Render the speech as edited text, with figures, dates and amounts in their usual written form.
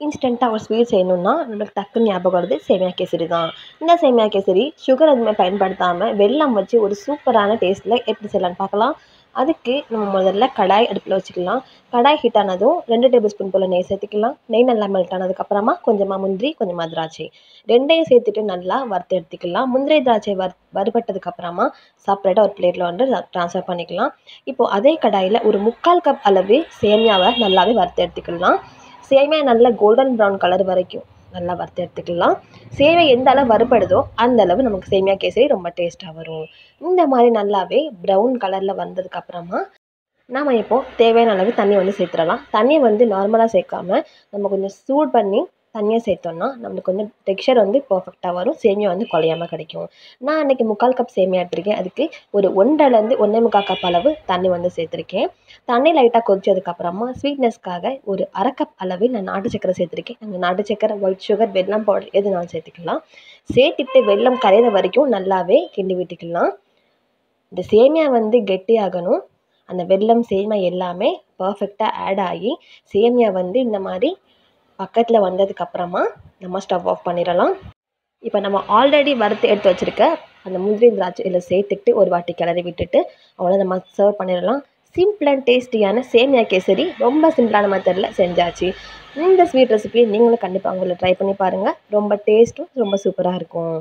இன்ஸ்டண்ட்டாக ஒரு ஸ்வீட் செய்யணுன்னா நம்மளுக்கு டக்குன்னு ஞாபகம் வருது சேமியா கேசரி தான். இந்த சேமியா கேசரி சுகர் எதுவுமே பயன்படுத்தாமல் வெல்லம் வச்சு ஒரு சூப்பரான டேஸ்ட்டில் எப்படி செய்யலான்னு பார்க்கலாம். அதுக்கு நம்ம முதல்ல கடாய் அடுப்பில் வச்சுக்கலாம். கடாய் ஹீட் ஆனதும் 2 டேபிள் ஸ்பூன் போல் நெய் சேர்த்துக்கலாம். நெய் நல்லா மெல்ட் ஆனதுக்கப்புறமா கொஞ்சமாக முந்திரி, கொஞ்சமாக திராட்சை 2யும் சேர்த்துட்டு நல்லா வறுத்து எடுத்துக்கலாம். முந்திரி திராட்சை வறுபட்டதுக்கப்புறமா செப்பரேட்டாக ஒரு பிளேட்டில் வந்து ட்ரான்ஸ்ஃபர் பண்ணிக்கலாம். இப்போது அதே கடாயில் ஒரு 3/4 கப் அளவு சேமியாவை நல்லாவே வறுத்து எடுத்துக்கலாம். சேமியா நல்லா கோல்டன் ப்ரௌன் கலர் வரைக்கும் நல்லா வறுத்து எடுத்துக்கலாம். சேமியா எந்த அளவு வறுபடுதோ அந்த அளவு நமக்கு சேமியா கேசரி ரொம்ப டேஸ்ட்டாக வரும். இந்த மாதிரி நல்லாவே ப்ரௌன் கலரில் வந்ததுக்கப்புறமா நாம் இப்போது தேவையான அளவு தண்ணி வந்து சேர்த்துடலாம். தண்ணியை வந்து நார்மலாக சேர்க்காம நம்ம கொஞ்சம் சூடு பண்ணி தண்ணியை சேர்த்தோன்னா நம்மளுக்கு வந்து டெக்ஸ்சர் வந்து பர்ஃபெக்டாக வரும். சேமியா வந்து குழையாமல் கிடைக்கும். நான் அன்றைக்கி 3/4 கப் சேமியா எடுத்திருக்கேன். அதுக்கு ஒரு 1.5லேருந்து 1.25 கப் அளவு தண்ணி வந்து சேர்த்துருக்கேன். தண்ணி லைட்டாக கொதிச்சதுக்கப்புறமா ஸ்வீட்னஸ்க்காக ஒரு 1/2 கப் அளவு நான் நாட்டு சக்கரை சேர்த்துருக்கேன். அந்த நாட்டு சக்கரை, ஒயிட் சுகர், வெல்லம் பவுடர் எதுனாலும் சேர்த்துக்கலாம். சேர்த்துட்டு வெல்லம் கரையிற வரைக்கும் நல்லாவே கிண்டி விட்டுக்கலாம். இந்த சேமியா வந்து கெட்டியாகணும். அந்த வெல்லம், சேமியா எல்லாமே பர்ஃபெக்டாக ஆட் ஆகி சேமியா வந்து இந்த மாதிரி பக்கத்தில் வந்ததுக்கப்புறமா நம்ம ஸ்டவ் ஆஃப் பண்ணிடலாம். இப்போ நம்ம ஆல்ரெடி வறுத்து எடுத்து வச்சுருக்க அந்த முந்திரி திராட்சை இதில் சேர்த்துட்டு ஒரு வாட்டி கிளறி விட்டுட்டு அவ்வளோ நம்ம சர்வ் பண்ணிடலாம். சிம்பிள் அண்ட் டேஸ்டியான சேமியா கேசரி ரொம்ப சிம்பிளான மெத்தடில் செஞ்சாச்சு. இந்த ஸ்வீட் ரெசிபியை நீங்களும் கண்டிப்பாக உங்களை ட்ரை பண்ணி பாருங்கள். ரொம்ப டேஸ்ட்டும் ரொம்ப சூப்பராக இருக்கும்.